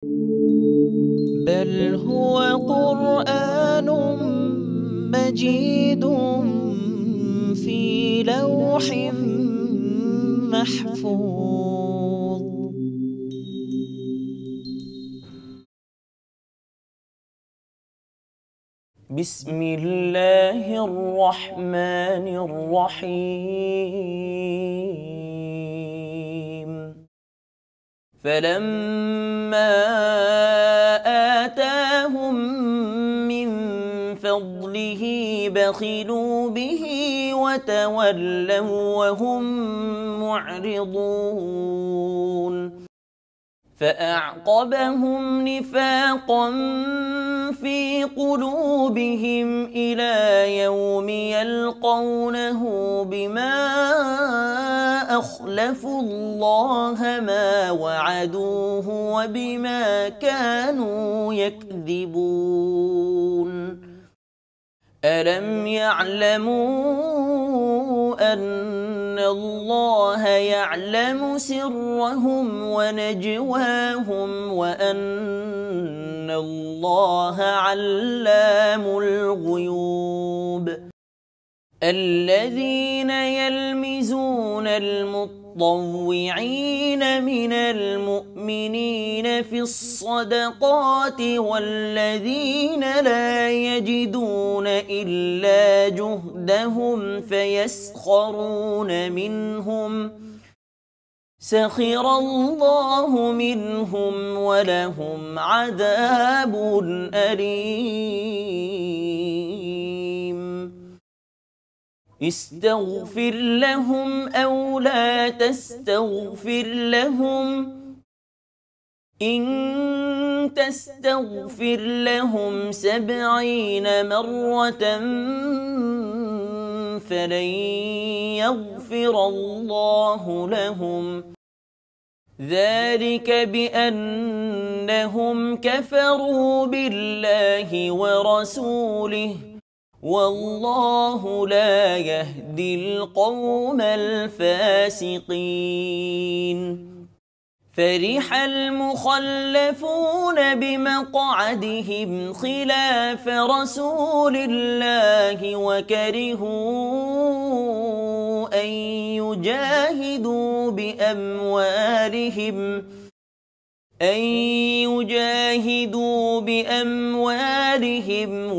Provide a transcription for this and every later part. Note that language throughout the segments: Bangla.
بل هو قرآن مجيد في لوح محفوظ. بسم الله الرحمن الرحيم. فلما آتاهم من فضله بخلوا به وتولوا وهم معرضون. فأعقبهم نفاقا في قلوبهم إلى يوم يلقونه بما أخلفوا الله ما وعدوه وبما كانوا يكذبون. ألم يعلموا أن الله يعلم سرهم ونجواهم وأن الله علام الغيوب. الذين يلمزون المطوعين من المؤمنين في الصدقات والذين لا يجدون إلا جهدهم فيسخرون منهم سخر الله منهم ولهم عذاب أليم. استغفر لهم أو لا تستغفر لهم إن تستغفر لهم 70 مرة فلن يغفر الله لهم. ذلك بأنهم كفروا بالله ورسوله والله لا يهدي القوم الفاسقين. فرح المخلفون بمقعدهم خلاف رسول الله وكرهوا أن يجاهدوا بأموالهم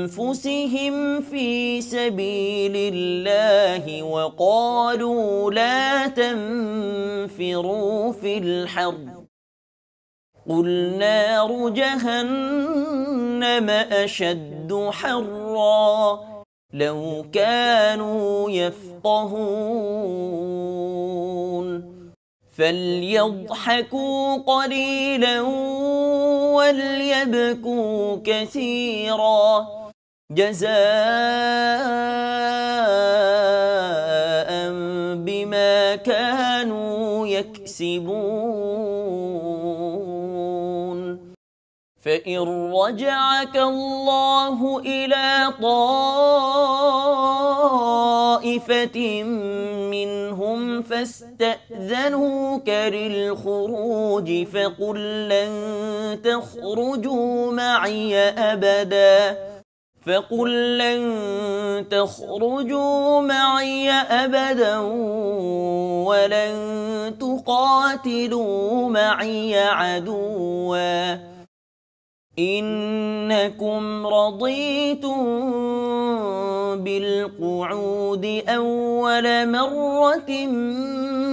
وأنفسهم في سبيل الله وقالوا لا تنفروا في الحر قل نار جهنم أشد حرا لو كانوا يفقهون. فليضحكوا قليلا وليبكوا كثيرا جزاء بما كانوا يكسبون. فإن رجعك الله إلى طائفة منهم فاستأذنوك للخروج فقل لن تخرجوا معي أبدا ولن تقاتلوا معي عدوا إنكم رضيتم بالقعود أول مرة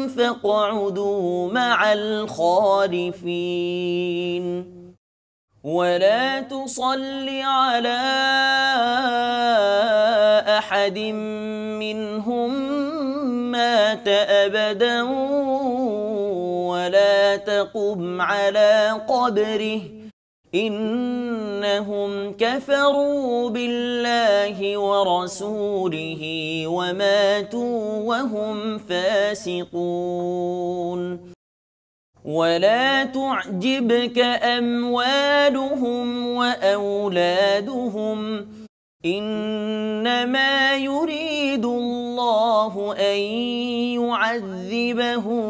فاقعدوا مع الخالفين. ولا تصل على أحد منهم مات أبدا ولا تقم على قبره إنهم كفروا بالله ورسوله وماتوا وهم فاسقون. ولا تعجبك أموالهم وأولادهم إنما يريد الله أن يعذبهم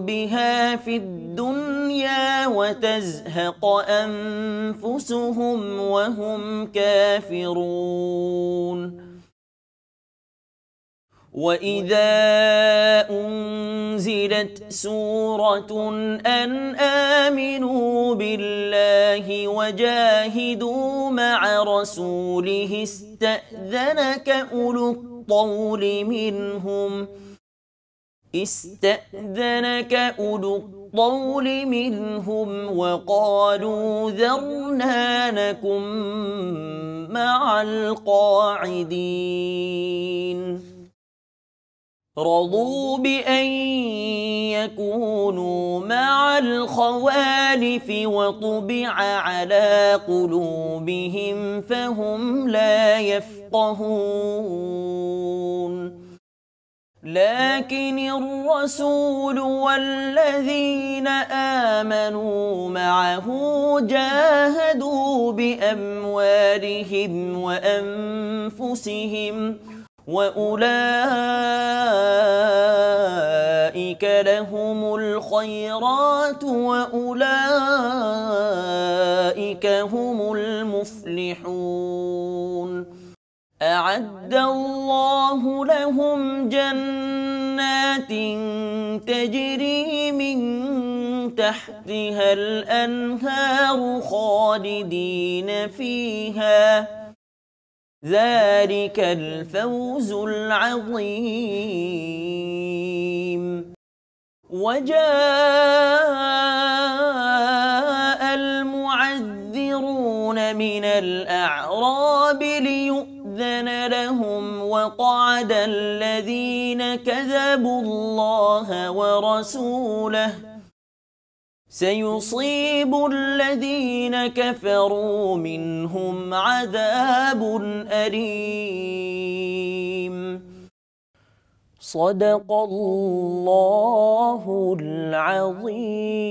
بها في الدنيا وتزهق أنفسهم وهم كافرون وإذا أنزلت سورة أن آمنوا بالله وجاهدوا مع رسوله استأذنك أولو الطول منهم وقالوا ذرنا نكن مع القاعدين رضوا بأن يكونوا مع الخوالف وطبع على قلوبهم فهم لا يفقهون لكن الرسول والذين آمنوا معه جاهدوا بأموالهم وأنفسهم وأولئك لهم الخيرات وأولئك هم المفلحون أعد الله لهم جنات تجري من تحتها الأنهار خالدين فيها ذلك الفوز العظيم وجاء المعذرون من الأعراب ليؤذن لهم وقعد الذين كذبوا الله ورسوله سيصيب الذين كفروا منهم عذاب أليم صدق الله العظيم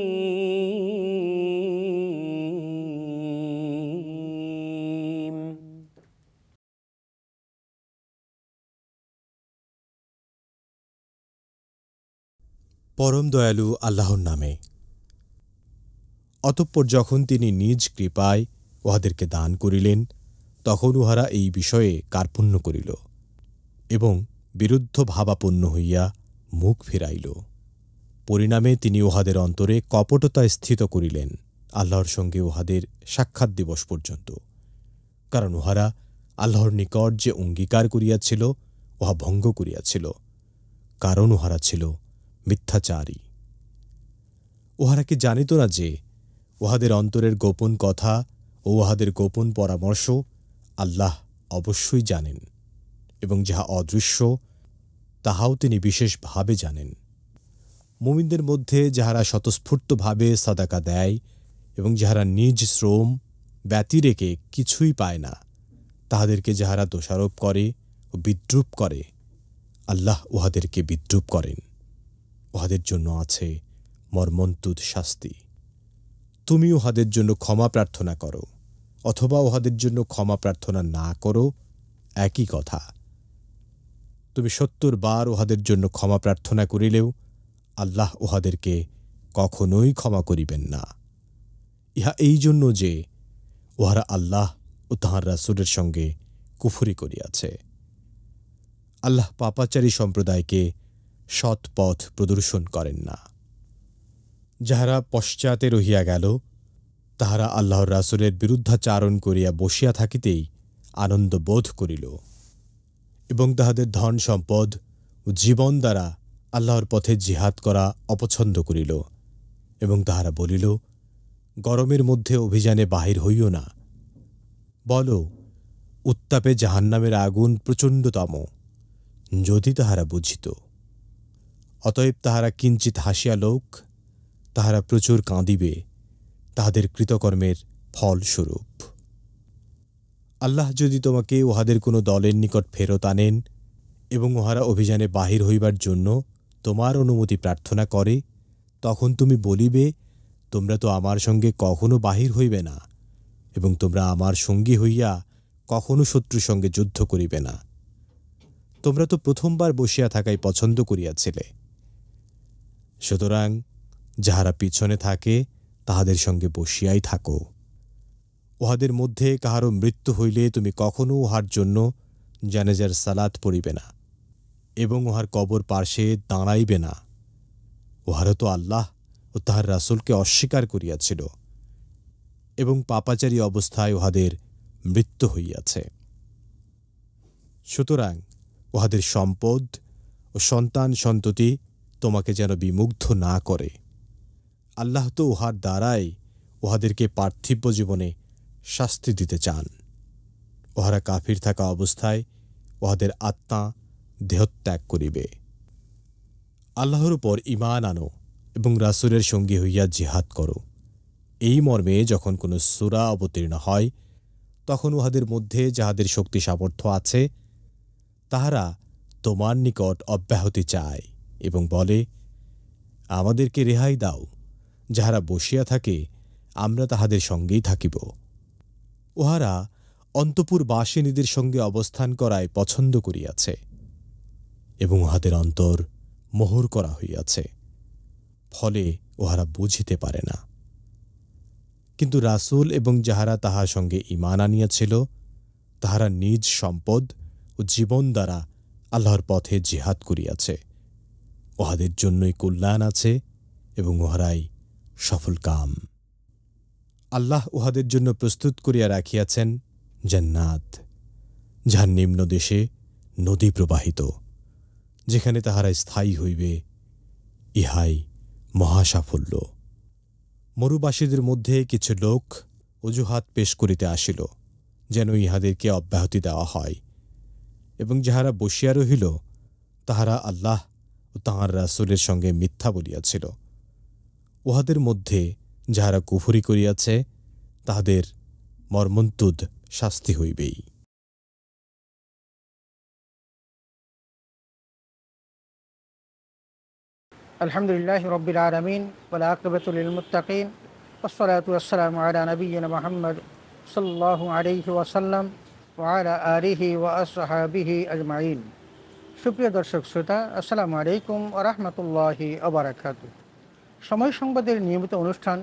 পরম দয়ালু আল্লাহর নামে। অতঃপর যখন তিনি নিজ কৃপায় উহাদেরকে দান করিলেন তখন উহারা এই বিষয়ে কার্পণ্য করিল এবং বিরুদ্ধ ভাবাপন্ন হইয়া মুখ ফিরাইল। পরিণামে তিনি উহাদের অন্তরে কপটতা স্থিত করিলেন আল্লাহর সঙ্গে উহাদের সাক্ষাৎ দিবস পর্যন্ত, কারণ উহারা আল্লাহর নিকট যে অঙ্গীকার করিয়াছিল উহা ভঙ্গ করিয়াছিল, কারণ উহারা ছিল মিথ্যাচারী। উহারা কি জানিত না যে উহাদের অন্তরের গোপন কথা ও উহাদের গোপন পরামর্শ আল্লাহ অবশ্যই জানেন, এবং যাহা অদৃশ্য তাহাও তিনি বিশেষভাবে জানেন। মুমিনদের মধ্যে যাহারা স্বতঃস্ফূর্তভাবে সাদাকা দেয় এবং যাহারা নিজ শ্রম ব্যতি রেখে কিছুই পায় না, তাহাদেরকে যাহারা দোষারোপ করে ও বিদ্রূপ করে, আল্লাহ উহাদেরকে বিদ্রূপ করেন। উহাদের জন্য আছে মর্মন্তুদ শাস্তি। তুমি উহাদের জন্য ক্ষমা প্রার্থনা করো অথবা উহাদের জন্য ক্ষমা প্রার্থনা না করো, একই কথা। তুমি ৭০ বার উহাদের জন্য ক্ষমা প্রার্থনা করিলেও আল্লাহ উহাদেরকে কখনোই ক্ষমা করিবেন না। ইহা এই জন্য যে উহারা আল্লাহ ও তাঁহার রাসূলের সঙ্গে কুফরি করিয়াছে। আল্লাহ পাপাচারী সম্প্রদায়কে সৎ পথ প্রদর্শন করেন না। যাহারা পশ্চাতে রহিয়া গেল তাহারা আল্লাহর রাসূলের বিরুদ্ধাচারণ করিয়া বসিয়া থাকিতেই আনন্দ বোধ করিল এবং তাহাদের ধন সম্পদ ও জীবন দ্বারা আল্লাহর পথে জিহাদ করা অপছন্দ করিল এবং তাহারা বলিল, গরমের মধ্যে অভিযানে বাহির হইও না। বল, উত্তাপে জাহান্নামের আগুন প্রচণ্ডতম, যদি তাহারা বুঝিত। অতএব তাহারা কিঞ্চিৎ হাসিয়া লোক, তাহারা প্রচুর কাঁদিবে তাহাদের কৃতকর্মের ফলস্বরূপ। আল্লাহ যদি তোমাকে উহাদের কোনো দলের নিকট ফেরত আনেন এবং উহারা অভিযানে বাহির হইবার জন্য তোমার অনুমতি প্রার্থনা করে, তখন তুমি বলিবে, তোমরা তো আমার সঙ্গে কখনো বাহির হইবে না এবং তোমরা আমার সঙ্গী হইয়া কখনো শত্রুর সঙ্গে যুদ্ধ করিবে না। তোমরা তো প্রথমবার বসিয়া থাকাই পছন্দ করিয়াছিলে। সুতরাং যাহারা পিছনে থাকে তাহাদের সঙ্গে বসিয়াই থাকো। উহাদের মধ্যে কাহারও মৃত্যু হইলে তুমি কখনও উহার জন্য জানাজার সালাত পড়িবে না এবং উহার কবর পার্শ্বে দাঁড়াইবে না। উহারা তো আল্লাহ ও তাহার রাসূলকে অস্বীকার করিয়াছিল এবং পাপাচারী অবস্থায় উহাদের মৃত্যু হইয়াছে। সুতরাং উহাদের সম্পদ ও সন্তান সন্ততি তোমাকে যেন বিমুগ্ধ না করে। আল্লাহ তো উহার দ্বারাই উহাদেরকে পার্থিব জীবনে শাস্তি দিতে চান। উহারা কাফির থাকা অবস্থায় উহাদের আত্মা দেহত্যাগ করিবে। আল্লাহর উপর ঈমান আনো এবং রাসূলের সঙ্গী হইয়া জিহাদ করো। এই মর্মে যখন কোন সূরা অবতীর্ণ হয় তখন উহাদের মধ্যে যাহাদের শক্তি সামর্থ্য আছে তাহারা তোমার নিকট অব্যাহতি চায় এবং বলে, আমাদেরকে রেহাই দাও। যাহারা বসিয়া থাকে আমরা তাহাদের সঙ্গেই থাকিব। উহারা অন্তঃপুর বাসিনীদের সঙ্গে অবস্থান করায় পছন্দ করিয়াছে এবং উহাদের অন্তর মোহর করা হইয়াছে, ফলে উহারা বুঝিতে পারে না। কিন্তু রাসূল এবং যাহারা তাহার সঙ্গে ঈমান আনিয়াছিল তাহারা নিজ সম্পদ ও জীবন দ্বারা আল্লাহর পথে জিহাদ করিয়াছে। উহাদের জন্যই কল্যাণ আছে এবং উহারাই সফল কাম। আল্লাহ উহাদের জন্য প্রস্তুত করিয়া রাখিয়াছেন জান্নাত, যাহার নিম্ন দেশে নদী প্রবাহিত, যেখানে তাহারা স্থায়ী হইবে। ইহাই মহাসাফল্য। মরুবাসীদের মধ্যে কিছু লোক অজুহাত পেশ করিতে আসিল যেন ইহাদেরকে অব্যাহতি দেওয়া হয়, এবং যাহারা বসিয়া রহিল তাহারা আল্লাহ ও তাঁহার রাসূলের সঙ্গে মিথ্যা বলিয়াছিল। উহাদের মধ্যে যাহারা কুফরি করিয়াছে তাহাদের মর্মন্তুদ শাস্তি হইবেই। আলহামদুলিল্লাহি রাব্বিল আলামিন ওয়াল আকিবাতু লিল মুত্তাকিন ওয়াসসালাতু ওয়াসসালামু আলা নাবিয়্যিনা মুহাম্মদ সাল্লাল্লাহু আলাইহি ওয়াসাল্লাম ওয়া আলা আলিহি ওয়া আসহাবিহি আজমাইন। সুপ্রিয় দর্শক শ্রোতা, আসসালামু আলাইকুম ওয়া রাহমাতুল্লাহি ওয়া বারাকাতুহু। সময় সংবাদের নিয়মিত অনুষ্ঠান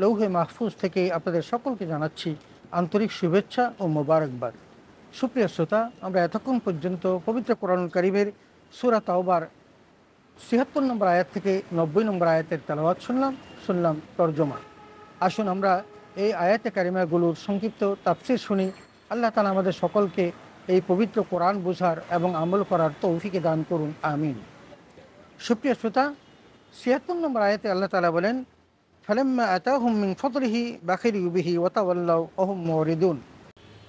লৌহে মাহফুজ থেকে আপনাদের সকলকে জানাচ্ছি আন্তরিক শুভেচ্ছা ও মোবারকবাদ। সুপ্রিয় শ্রোতা, আমরা এতক্ষণ পর্যন্ত পবিত্র কোরআনুল কারীমের সূরা তাওবার ৭৬ নম্বর আয়াত থেকে ৯০ নম্বর আয়াতের তেলাওয়াত শুনলাম তরজমা। আসুন আমরা এই আয়াতে কারিমাগুলোর সংক্ষিপ্ত তাফসীর শুনি। আল্লাহ তাআলা আমাদের সকলকে এই পবিত্র কোরআন বোঝার এবং আমল করার তৌফিক দান করুন, আমিন। সুপ্রিয় শ্রোতা, ৭৬ নম্বর আয়াতে আল্লাহ তাআলা বলেন, ফালাম্মা আতাহুম মিন ফাদলিহি বাখিলু বিহি ওয়া তাওয়াল্লাউ ওয়া হুম মুরিদুন।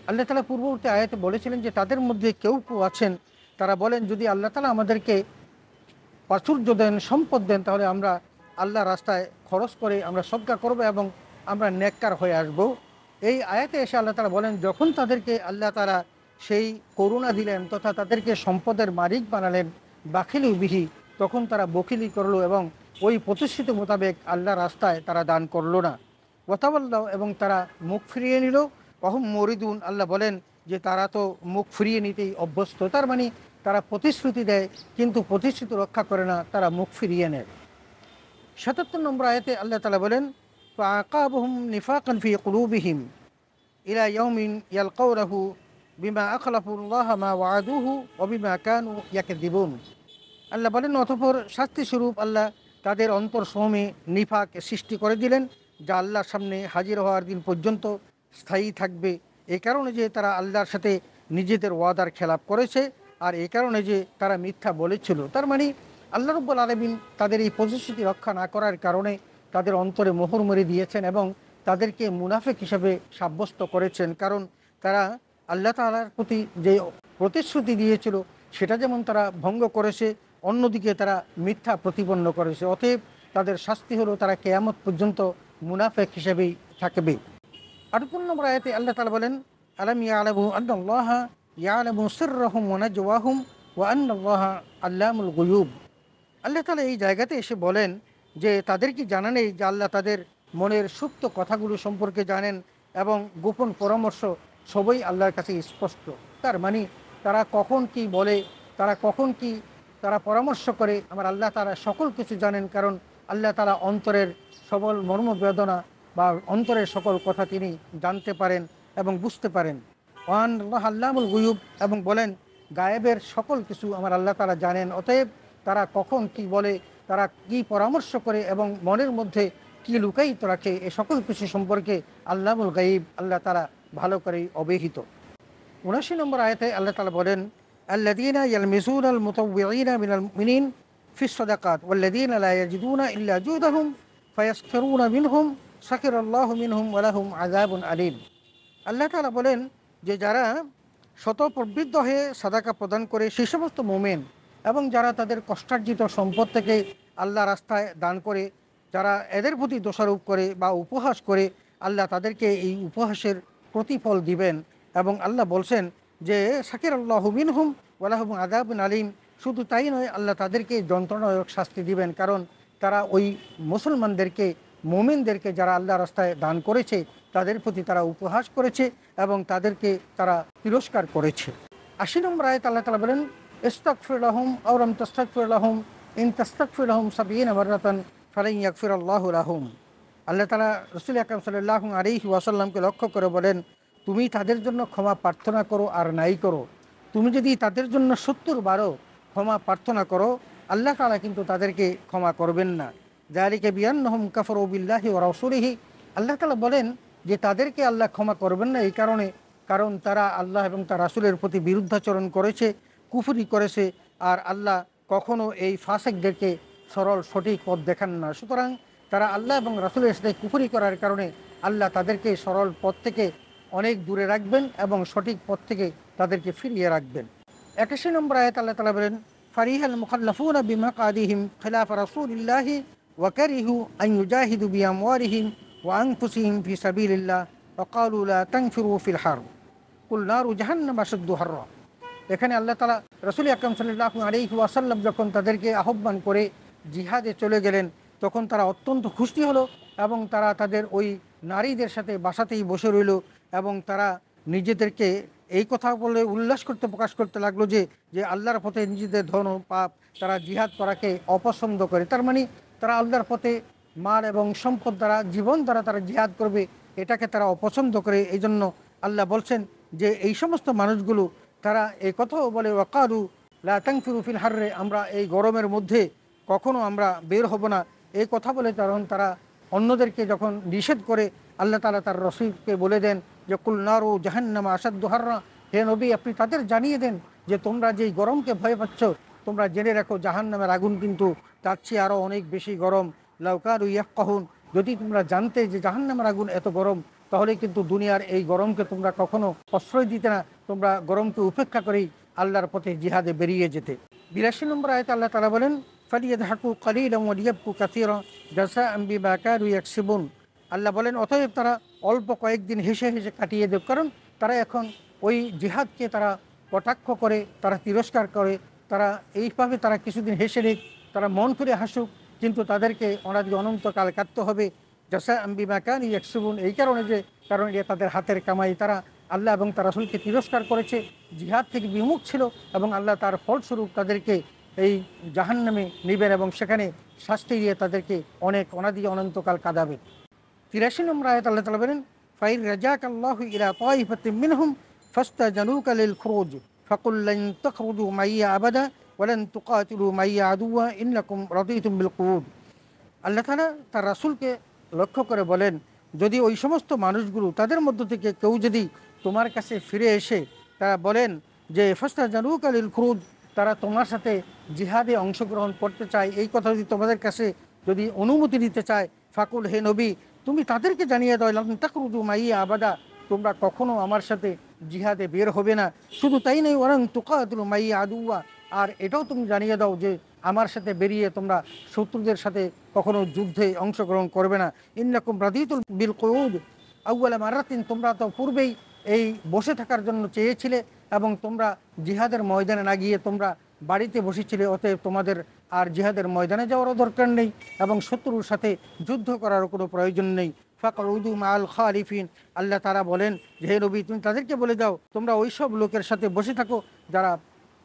আল্লাহ তাআলা পূর্ববর্তী আয়াতে বলেছিলেন যে তাদের মধ্যে কেউ আছেন তারা বলেন, যদি আল্লাহ তাআলা আমাদেরকে প্রাচুর্য দেন, সম্পদ দেন, তাহলে আমরা আল্লাহ রাস্তায় খরচ করে আমরা সদকা করব এবং আমরা নেককার হয়ে আসব। এই আয়াতে এসে আল্লাহ তাআলা বলেন, যখন তাদেরকে আল্লাহ তাআলা সেই করুণা দিলেন তথা তাদেরকে সম্পদের মালিক বানালেন, বাখিলু বিহি, তখন তারা বকিলি করলো এবং ওই প্রতিষ্ঠিত মোতাবেক আল্লাহ রাস্তায় তারা দান করলো না। ওয়াতাওয়াল্লাহ, এবং তারা মুখ ফিরিয়ে নিল। ওয়াহুম মুরিদুন, আল্লাহ বলেন যে তারা তো মুখ ফিরিয়ে নিতেই অভ্যস্ত। তার মানে তারা প্রতিশ্রুতি দেয় কিন্তু প্রতিশ্রুতি রক্ষা করে না, তারা মুখ ফিরিয়ে নেয়। ৭৭ নম্বর আয়াতে আল্লাহ তাআলা বলেন, ফাআকাবহুম নিফাকান ফি কুলুবিহিম ইলা ইয়াউমিন ইয়ালকাউনাহু বিমা আখলাফুল্লাহ মা ওয়াআদুহু ওয়া বিমা কানু ইয়াকযিবুন। আল্লাহ বলেন, অতঃপর শাস্তিস্বরূপ আল্লাহ তাদের অন্তরসমূহে নিফাক সৃষ্টি করে দিলেন, যা আল্লাহর সামনে হাজির হওয়ার দিন পর্যন্ত স্থায়ী থাকবে। এই কারণে যে তারা আল্লাহর সাথে নিজেদের ওয়াদার খেলাপ করেছে, আর এই কারণে যে তারা মিথ্যা বলেছিল। তার মানে আল্লাহ রাব্বুল আলামিন তাদের এই প্রতিশ্রুতি রক্ষা না করার কারণে তাদের অন্তরে মোহর মেরে দিয়েছেন এবং তাদেরকে মুনাফিক হিসাবে সাব্যস্ত করেছেন। কারণ তারা আল্লাহ তাআলার প্রতি যে প্রতিশ্রুতি দিয়েছিল সেটা যেমন তারা ভঙ্গ করেছে, অন্যদিকে তারা মিথ্যা প্রতিপন্ন করেছে। অতএব তাদের শাস্তি হলো তারা কিয়ামত পর্যন্ত মুনাফিক হিসেবেই থাকবে। ৮৮ নম্বর আয়াতে আল্লাহ তাআলা বলেন, আলাম ইয়ালামু আন্নাল্লাহা ইয়ালামু সিররাহুম ওয়া নাজওয়াহুম ওয়া আন্নাল্লাহা আল্লামুল গুয়ুব। আল্লাহ তাআলা এই জায়গাতে এসে বলেন যে তাদের কি জানা নেই যে আল্লাহ তাদের মনের সুপ্ত কথাগুলো সম্পর্কে জানেন এবং গোপন পরামর্শ সবই আল্লাহর কাছে স্পষ্ট। তার মানে তারা কখন কি বলে, তারা কখন কি তারা পরামর্শ করে, আমার আল্লাহ তাআলা সকল কিছু জানেন। কারণ আল্লাহ তাআলা অন্তরের সকল মর্মবেদনা বা অন্তরের সকল কথা তিনি জানতে পারেন এবং বুঝতে পারেন। ওয়ান আল্লাহ আল্লামুল গুয়ুব, এবং বলেন গায়েবের সকল কিছু আমার আল্লাহ তাআলা জানেন। অতএব তারা কখন কি বলে, তারা কি পরামর্শ করে এবং মনের মধ্যে কি লুকায়িত রাখে, এ সকল কিছু সম্পর্কে আল্লামুল গায়ব আল্লাহ তাআলা ভালো করেই অবহিত। ৭৯ নম্বর আয়াতে আল্লাহ তাআলা বলেন আল্লাযীনা ইয়ালমিজুনাল মুতাওয়্যিঈনা মিনাল মুমিনিন ফিস সাদাকাত ওয়াল্লাযীনা লা ইয়াজিদুনা ইল্লা জুহদাহুম ফায়াসখিরুনা মিনহুম সাখিরাল্লাহু মিনহুম ওয়া লাহুম আযাবুন আলীম। আল্লাহ তাআলা বলেন যে যারা শতপ্রবৃদ্ধ হয়ে সাদাকা প্রদান করে সেই সমস্ত মুমিন, এবং যারা তাদের কষ্টার্জিত সম্পদ থেকে আল্লাহ রাস্তায় দান করে, যারা এদের প্রতি দোষারোপ করে বা উপহাস করে, আল্লাহ তাদেরকে এই উপহাসের প্রতিফল দিবেন। এবং আল্লাহ বলছেন যে সাকিরাল্লাহু মিনহুম ওয়া লাহুম আযাবুন আলীম। শুধু তাই নয়, আল্লাহ তাদেরকে যন্ত্রণাদায়ক শাস্তি দিবেন, কারণ তারা ওই মুসলমানদেরকে, মুমিনদেরকে যারা আল্লাহ রাস্তায় দান করেছে তাদের প্রতি তারা উপহাস করেছে এবং তাদেরকে তারা তিরস্কার করেছে। ৮০ নম্বর আয়াতে আল্লাহ তাআলা বলেন ইস্তাগফির লাহুম আও লাম তাস্তাগফির লাহুম ইন তাস্তাগফির লাহুম ৭০ মাররাতান ফালান ইয়াগফিরাল্লাহু লাহুম। আল্লাহ তাআলা রাসূল আকরাম সাল্লাল্লাহু আলাইহি ওয়াসাল্লামকে লক্ষ্য করে বলেন, তুমি তাদের জন্য ক্ষমা প্রার্থনা করো আর নাই করো, তুমি যদি তাদের জন্য ৭০ বারও ক্ষমা প্রার্থনা করো, আল্লাহ তাআলা কিন্তু তাদেরকে ক্ষমা করবেন না। যালিকা বিআন্নাহুম কাফারু বিল্লাহি ওয়া রাসূলিহি। আল্লাহ তাআলা বলেন যে তাদেরকে আল্লাহ ক্ষমা করবেন না এই কারণে, কারণ তারা আল্লাহ এবং তার রাসূলের প্রতি বিরুদ্ধাচরণ করেছে, কুফরি করেছে, আর আল্লাহ কখনো এই ফাসিকদেরকে সরল সঠিক পথ দেখান না। সুতরাং তারা আল্লাহ এবং রাসূলের সাথে কুফরি করার কারণে আল্লাহ তাদেরকে সরল পথ থেকে অনেক দূরে রাখবেন এবং সঠিক পথ থেকে তাদেরকে ফিরিয়ে রাখবেন। ৮১ নম্বর আয়াত আল্লাহ তাআলা বলেন ফারিহাল মুখাল্লাফুনা বিমাকাদিহিম খিলাফ রাসূলিল্লাহি ওয়া কারিহু আন ইউজাহিদু বিআমওয়ালিহিম ওয়া আনফুসিহিম ফি সাবিলিল্লাহ ওয়া ক্বালু লা তানফিরু ফিল হারব কুল নারু জাহান্নাম আশাদ্দু হাররা। এখানে আল্লাহ তাআলা রাসূল আকরাম সাল্লাল্লাহু আলাইহি ওয়াসাল্লাম যখন তাদেরকে আহ্বান করে জিহাদে চলে গেলেন, তখন তারা অত্যন্ত খুশি হলো এবং তারা তাদের ওই নারীদের সাথে বাসাতেই বসে রইল এবং তারা নিজেদেরকে এই কথা বলে উল্লাস করতে প্রকাশ করতে লাগলো যে আল্লাহর পথে নিজেদের ধন ও পাপ তারা জিহাদ করাকে অপছন্দ করে। তার মানে তারা আল্লাহর পথে মাল এবং সম্পদ দ্বারা, জীবন দ্বারা তারা জিহাদ করবে, এটাকে তারা অপছন্দ করে। এই জন্য আল্লাহ বলছেন যে এই সমস্ত মানুষগুলো তারা এই কথাও বলে ওয়াকালু লা তানফিরু ফিল হাররে, আমরা এই গরমের মধ্যে কখনো আমরা বের হব না, এই কথা বলে কারণ তারা অন্যদেরকে যখন নিষেধ করে, আল্লাহ তাআলা তার রাসূলকে বলে দেন যে কুল নারু জাহান্নাম আশাদ্দু হাররা, হে নবী আপনি তাদের জানিয়ে দেন যে তোমরা যেই গরমকে ভয় পাচ্ছ, তোমরা জেনে রাখো জাহান্নামের আগুন কিন্তু তার চেয়ে আরও অনেক বেশি গরম। লাউ কানু ইয়াফকাহুন, যদি তোমরা জানতে যে জাহান্নামের আগুন এত গরম, তাহলে কিন্তু দুনিয়ার এই গরমকে তোমরা কখনো প্রশ্রয় দিতে না, তোমরা গরমকে উপেক্ষা করেই আল্লাহর পথে জিহাদে বেরিয়ে যেতে। ৮২ নম্বর আয়াতে আল্লাহ তাআলা বলেন ফালিয়াদহাকু কালিলান ওয়া লিয়াবকু কাসীরা জাযাআন বিমা কানু ইয়াকসিবুন। আল্লাহ বলেন অতএব তারা অল্প কয়েকদিন হেসে হেসে কাটিয়ে দেব, কারণ তারা এখন ওই জিহাদকে তারা কটাক্ষ করে, তারা তিরস্কার করে, তারা এইভাবে তারা কিছুদিন হেসে নিক, তারা মন করে হাসুক, কিন্তু তাদেরকে অনাদি অনন্তকাল কাটতে হবে। জাযাআন বিমা কানু ইয়াকসিবুন, এই কারণে কারণ এটা তাদের হাতের কামাই। তারা আল্লাহ এবং তার রাসূলকে তিরস্কার করেছে, জিহাদ থেকে বিমুখ ছিল, এবং আল্লাহ তার ফলস্বরূপ তাদেরকে এই জাহান্নামে নিবেন এবং সেখানে শাস্তি দিয়ে তাদেরকে অনেক অনাদি অনন্তকাল কাঁদাবে। ৮৩ নম্বর আয়াত আল্লাহ তাআলা বলেন ফাইন রাজাকাল্লাহু ইলা তাইফাতিন মিনহুম ফাস্তাজানুকা লিল খুরুজ ফাকুল লান তাখরুজু মাইয়া আবাদা ওয়া লান তুকাতিলু মাইয়া আদুওয়া ইন্নাকুম রাদিতুম বিল কুউদ। আল্লাহ তাআলা তার রাসূলকে লক্ষ্য করে বলেন, যদি ওই সমস্ত মানুষগুলো তাদের মধ্য থেকে কেউ যদি তোমার কাছে ফিরে এসে তারা বলেন যে ফাস্তাজানুকা লিল খুরুজ, তারা তোমার সাথে জিহাদে অংশগ্রহণ করতে চায়, এই কথা যদি তোমাদের কাছে যদি অনুমতি নিতে চায়, ফাকুল হে নবী তুমি তাদেরকে জানিয়ে দাও লান তাখরুজু মাইয়া আবাদা, তোমরা কখনো আমার সাথে জিহাদে বের হবে না। শুধু তাই নয় ওয়ালান তুকাতিলু মাইয়া আদুওয়া, আর এটাও তুমি জানিয়ে দাও যে আমার সাথে বেরিয়ে তোমরা শত্রুদের সাথে কখনো যুদ্ধে অংশগ্রহণ করবে না। ইন্নাকুম রাদিতুম বিল কুউদ আউয়ালা মারাতিন, তোমরা তো পূর্বেই এই বসে থাকার জন্য চেয়েছিলে এবং তোমরা জিহাদের ময়দানে না গিয়ে তোমরা বাড়িতে বসেছিলে, অতএব তোমাদের আর জিহাদের ময়দানে যাওয়ারও দরকার নেই এবং শত্রুর সাথে যুদ্ধ করারও কোনো প্রয়োজন নেই। ফাকউদু মাআল খালিফিন, আল্লাহ তাআলা বলেন যে হে নবী তুমি তাদেরকে বলে দাও তোমরা ওই সব লোকের সাথে বসে থাকো যারা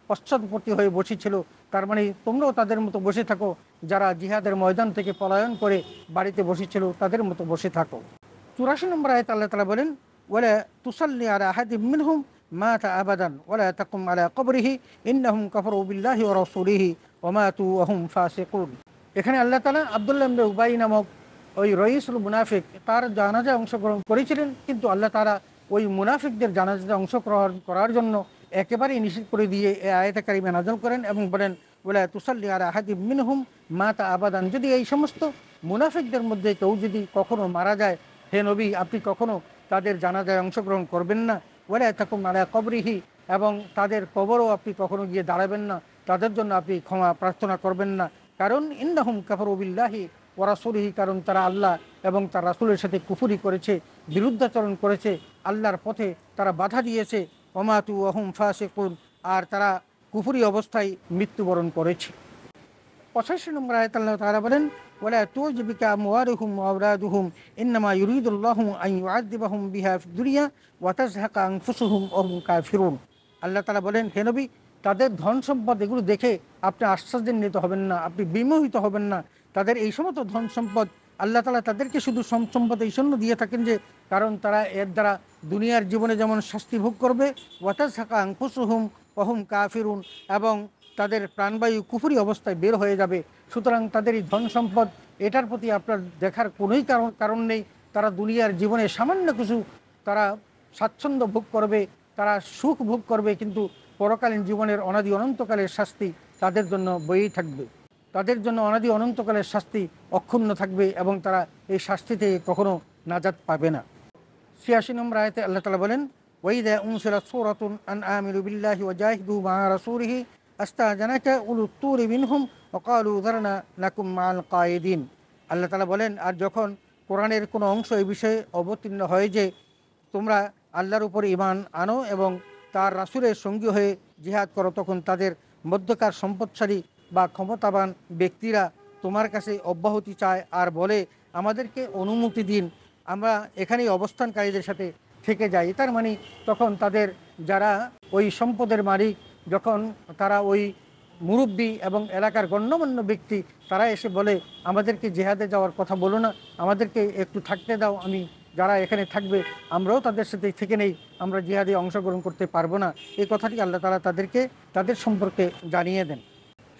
পশ্চাৎপর্তী হয়ে বসেছিল। তার মানে তোমরাও তাদের মতো বসে থাকো, যারা জিহাদের ময়দান থেকে পলায়ন করে বাড়িতে বসেছিল তাদের মতো বসে থাকো। 84 নম্বর আয়াতে আল্লাহ তাআলা বলেন, ওয়ালা তুসাল্লি আলা আহাদিম মিনহুম মাতা আবাদান ওয়ালা তাকুম আলা কবরিহি ইন্নাহুম কাফারু বিল্লাহি ওয়া রাসূলিহি ওয়া মাতু ওয়া হুম ফাসিকুন। এখানে আল্লাহ তাআলা আব্দুল্লাহ ইবনে উবাই নামক ওই রইসুল মুনাফিক তার জানাজায় অংশগ্রহণ করেছিলেন, কিন্তু আল্লাহ তাআলা ওই মুনাফিকদের জানাজায় অংশগ্রহণ করার জন্য একেবারেই নিষেধ করে দিয়ে এই আয়াতে কারিমা নাযিল করেন এবং বলেন, ওয়ালা তুসাল্লি আলা আহাদিম মিনহুম মাতা আবাদান। যদি এই সমস্ত মুনাফিকদের মধ্যে কেউ যদি কখনো মারা যায়, হে নবী আপনি কখনো তাদের জানাজায় অংশগ্রহণ করবেন না। ওয়ালা তাকুম আলা কবরিহি, এবং তাদের কবরও আপনি কখনো গিয়ে দাঁড়াবেন না, তাদের জন্য আপনি ক্ষমা প্রার্থনা করবেন না। কারণ ইন্নাহুম কাফারু বিল্লাহি ওয়া রাসূলিহি, কারণ তারা আল্লাহ এবং তার রাসূলের সাথে কুফরি করেছে, বিরুদ্ধাচরণ করেছে, আল্লাহর পথে তারা বাধা দিয়েছে। ওয়া মাতু ওয়া হুম ফাসিকুন, আর তারা কুফরি অবস্থায় মৃত্যুবরণ করেছে। 85 নম্বর আয়াতে আল্লাহ তাআলা বলেন, ওয়ালা তুজিবুকা আমওয়ালুহুম ওয়া আওলাদুহুম ইন্নামা ইউরিদুল্লাহু আন ইউআযযিবাহুম বিহা ফিদ দুনিয়া ওয়া তাজহাকা আনফুসুহুম ওয়া হুম কাফিরুন। আল্লাহ তাআলা বলেন, হে নবী তাদের ধন সম্পদ এগুলো দেখে আপনি আশ্চর্যান্বিত হবেন না, আপনি বিমোহিত হবেন না। তাদের এই সমস্ত ধন সম্পদ আল্লাহ তাআলা তাদেরকে শুধু সম্পদ এই জন্য দিয়ে থাকেন যে কারণ তারা এর দ্বারা দুনিয়ার জীবনে যেমন শাস্তি ভোগ করবে, ওয়া তাজহাকা আনফুসুহুম ওয়া হুম কাফিরুন, এবং তাদের প্রাণবায়ু কুফরি অবস্থায় বের হয়ে যাবে। সুতরাং তাদের এই ধন সম্পদ এটার প্রতি আপনার দেখার কোনোই কারণ নেই। তারা দুনিয়ার জীবনে সামান্য কিছু তারা স্বাচ্ছন্দ্য ভোগ করবে, তারা সুখ ভোগ করবে, কিন্তু পরকালীন জীবনের অনাদি অনন্তকালের শাস্তি তাদের জন্য বয়েই থাকবে, তাদের জন্য অনাদি অনন্তকালের শাস্তি অক্ষুণ্ণ থাকবে এবং তারা এই শাস্তি থেকে কখনো নাজাত পাবে না। 86 নম্বর আয়াতে আল্লাহ তাআলা বলেন, ওয়াইদা উনসিলাত সূরাতুন আন আমিনু বিল্লাহি ওয়া জাহিদু মা রাসূলিহি আস্তাজানাকা উলুত তুরি মিনহুম ওয়া ক্বালু যারনা নাকুম মাআল কায়েদিন। আল্লাহ তাআলা বলেন, আর যখন কোরআনের কোনো অংশ এই বিষয়ে অবতীর্ণ হয় যে তোমরা আল্লাহর উপর ঈমান আনো এবং তার রাসূলের সঙ্গী হয়ে জিহাদ করো, তখন তাদের মধ্যকার সম্পদশালী বা ক্ষমতাবান ব্যক্তিরা তোমার কাছে অব্যাহতি চায় আর বলে, আমাদেরকে অনুমতি দিন, আমরা এখানেই অবস্থানকারীদের সাথে থেকে যাই। তার মানে তখন তাদের যারা ওই সম্পদের মালিক, যখন তারা ওই মুরব্বী এবং এলাকার গণ্যমান্য ব্যক্তি, তারা এসে বলে, আমাদেরকে জিহাদে যাওয়ার কথা বলো না, আমাদেরকে একটু থাকতে দাও, আমি যারা এখানে থাকবে আমরাও তাদের সাথে থেকে নেই, আমরা জিহাদে অংশগ্রহণ করতে পারবো না। এই কথাটি আল্লাহ তাআলা তাদেরকে তাদের সম্পর্কে জানিয়ে দেন।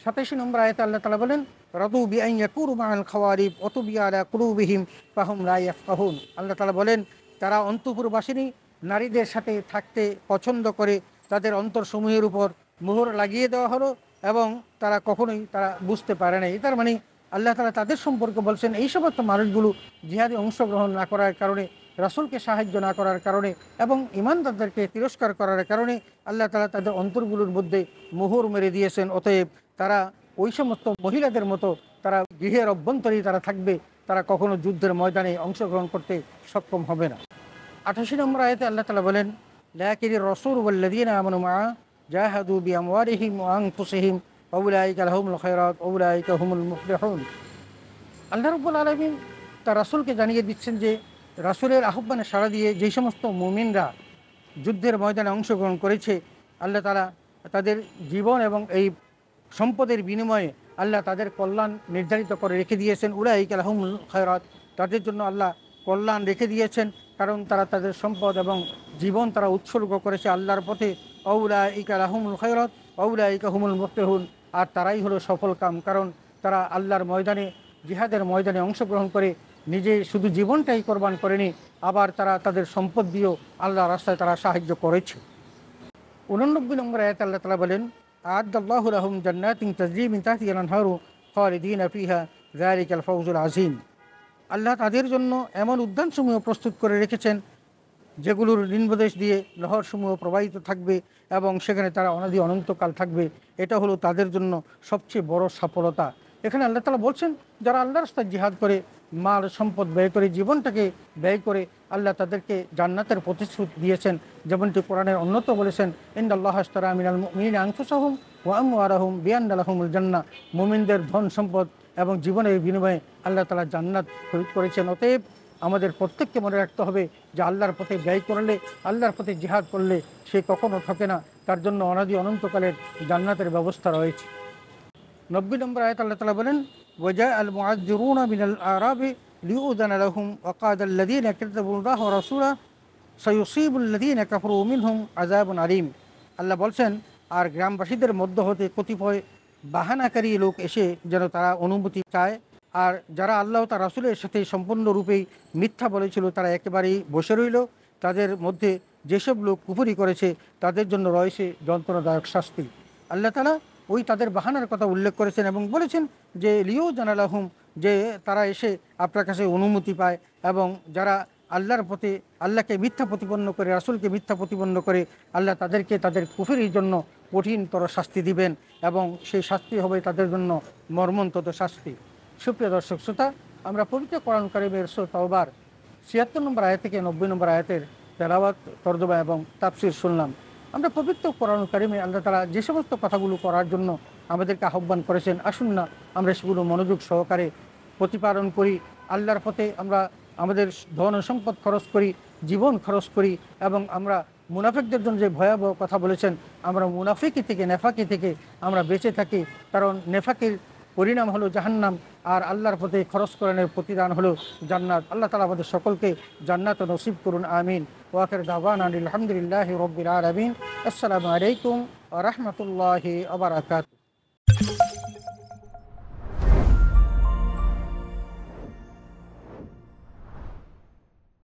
87 নম্বর আয়াতে আল্লাহ তাআলা বলেন, রাদু বিআন ইয়াকুরু মাআল খাওয়ারিব ওয়া তুবিয়া আলা কুলুবিহিম ফাহুম লা ইয়াফকাহুন। আল্লাহ তাআলা বলেন, তারা অন্তঃপুরবাসিনী নারীদের সাথে থাকতে পছন্দ করে, তাদের অন্তরসমূহের উপর মোহর লাগিয়ে দেওয়া হলো এবং তারা কখনোই তারা বুঝতে পারে নাই। তার মানে আল্লাহ তাআলা তাদের সম্পর্কে বলছেন, এই সমস্ত মানুষগুলো জিহাদে অংশগ্রহণ না করার কারণে, রাসূলকে সাহায্য না করার কারণে এবং ঈমানদারদেরকে তিরস্কার করার কারণে আল্লাহ তাআলা তাদের অন্তরগুলোর মধ্যে মোহর মেরে দিয়েছেন। অতএব তারা ওই সমস্ত মহিলাদের মতো তারা গৃহের অভ্যন্তরেই তারা থাকবে, তারা কখনো যুদ্ধের ময়দানে অংশগ্রহণ করতে সক্ষম হবে না। 88 নম্বর আয়াতে আল্লাহ তাআলা বলেন, লাকিনির রাসূল ওয়াল্লাযীনা আমানু মাআ জাহাদু বিআমওয়ালিহিম ওয়া আনফুসিহিম ওয়া উলাইকা লাহুমুল খায়রাত ওয়া উলাইকা হুমুল মুফলিহুন। আল্লাহ রাব্বুল আলামিন তার রাসূলকে জানিয়ে দিচ্ছেন যে রাসূলের আহ্বানে সাড়া দিয়ে যেই সমস্ত মুমিনরা যুদ্ধের ময়দানে অংশগ্রহণ করেছে, আল্লাহ তাআলা তাদের জীবন এবং এই সম্পদের বিনিময়ে আল্লাহ তাদের কল্যাণ নির্ধারিত করে রেখে দিয়েছেন। উলাইকা লাহুমুল খায়রাত, তাদের জন্য আল্লাহ কল্যাণ রেখে দিয়েছেন, কারণ তারা তাদের সম্পদ এবং জীবন তারা উৎসর্গ করেছে আল্লাহর পথে। উলাইকা লাহুমুল খায়রাত উলাইকা হুমুল মুফলিহুন, আর তারাই হলো সফল কাম, কারণ তারা আল্লাহর ময়দানে জিহাদের ময়দানে অংশগ্রহণ করে নিজে শুধু জীবনটাই কোরবান করেনি, আবার তারা তাদের সম্পদ দিয়েও আল্লাহর রাস্তায় তারা সাহায্য করেছে। 89 নম্বর আয়াতে আল্লাহ তাআলা বলেন, আ'আদ্দাল্লাহু লাহুম জান্নাতিন তাজরি মিন তাহতিহাল আনহারু খালিদিনা ফিহা যালিকাল ফাওজুল আযীম। আল্লাহ তাদের জন্য এমন উদ্যানসমূহ প্রস্তুত করে রেখেছেন যেগুলোর নিম্নদেশ দিয়ে নহরসমূহ প্রবাহিত থাকবে এবং সেখানে তারা অনাদি অনন্তকাল থাকবে। এটা হলো তাদের জন্য সবচেয়ে বড় সফলতা। এখানে আল্লাহ তাআলা বলছেন, যারা আল্লাহর রাস্তায় জিহাদ করে, মাল সম্পদ ব্যয় করে, জীবনটাকে ব্যয় করে, আল্লাহ তাদেরকে জান্নাতের প্রতিশ্রুতি দিয়েছেন। যেমনটি কোরআনের অন্যত বলেছেন, ইন্নাল্লাহা আশতারা মিনাল মুমিনিনা আনফুসাহুম ওয়া আমওয়ালাহুম বিআন্না লাহুমুল জান্নাহ। মুমিনদের ধন সম্পদ এবং জীবনের বিনিময়ে আল্লাহ তাআলা জান্নাত খরিদ করেছেন। অতএব আমাদের প্রত্যেককে মনে রাখতে হবে যে আল্লাহর পথে ব্যয় করলে, আল্লাহর পথে জিহাদ করলে সে কখনো ঠকে না, তার জন্য অনাদি অনন্তকালের জান্নাতের ব্যবস্থা রয়েছে। 90 নম্বর আয়াত আল্লাহ তাআলা বলেন, ওয়াজা আল মুআজ্জিরুনা মিনাল আরাবি লিউযানা লাহুম ওয়া ক্বালা আল্লাযীনা কাযযাবুল্লাহ ওয়া রাসূলা সায়ুসীবুল লাযীনা কাফারু মিনহুম আযাবুন আলীম। আল্লাহ বলছেন, আর গ্রামবাসীদের মধ্য হতে কতিপয় বাহানাকারী লোক এসে যেন তারা অনুমতি চায়, আর যারা আল্লাহ তার রাসূলের সাথে সম্পূর্ণরূপেই মিথ্যা বলেছিল তারা একেবারেই বসে রইল। তাদের মধ্যে যেসব লোক কুফরি করেছে তাদের জন্য রয়েছে যন্ত্রণাদায়ক শাস্তি। আল্লাহ তাআলা ওই তাদের বাহানার কথা উল্লেখ করেছেন এবং বলেছেন যে লিউযানা লাহুম, যে তারা এসে আপনার কাছে অনুমতি পায়, এবং যারা আল্লাহর পথে আল্লাহকে মিথ্যা প্রতিপন্ন করে, রাসূলকে মিথ্যা প্রতিপন্ন করে, আল্লাহ তাদেরকে তাদের কুফরির জন্য কঠিনতর শাস্তি দিবেন এবং সেই শাস্তি হবে তাদের জন্য মর্মন্তত শাস্তি। সুপ্রিয় দর্শক শ্রোতা, আমরা পবিত্র কোরআন কারীমের সূরা তাওবার ৭৬ নম্বর আয়াত থেকে ৯০ নম্বর আয়াতের তেলাওয়াত, তরজমা এবং তাফসীর শুনলাম। আমরা পবিত্র কোরআন কারীমে আল্লাহ তাআলা যে সমস্ত কথাগুলো করার জন্য আমাদেরকে আহ্বান করেছেন, আসুন না আমরা সেগুলো মনোযোগ সহকারে প্রতিপালন করি। আল্লাহর পথে আমরা আমাদের ধন ও সম্পদ খরচ করি, জীবন খরচ করি, এবং আমরা মুনাফিকদের জন্য যে ভয়াবহ কথা বলেছেন, আমরা মুনাফিকি থেকে, নেফাকি থেকে আমরা বেঁচে থাকি। কারণ নেফাকির পরিণাম হলো জাহান্নাম, আর আল্লাহর পথে খরচ করানোর প্রতিদান হলো জান্নাত। আল্লাহ তাআলা আমাদের সকলকে জান্নাত নসিব করুন, আমিন। ওয়া আখিরু দাওয়ানা আলহামদুলিল্লাহি রাব্বিল আলামিন। আসসালামু আলাইকুম ওয়া রাহমাতুল্লাহি ওয়া বারাকাতুহু।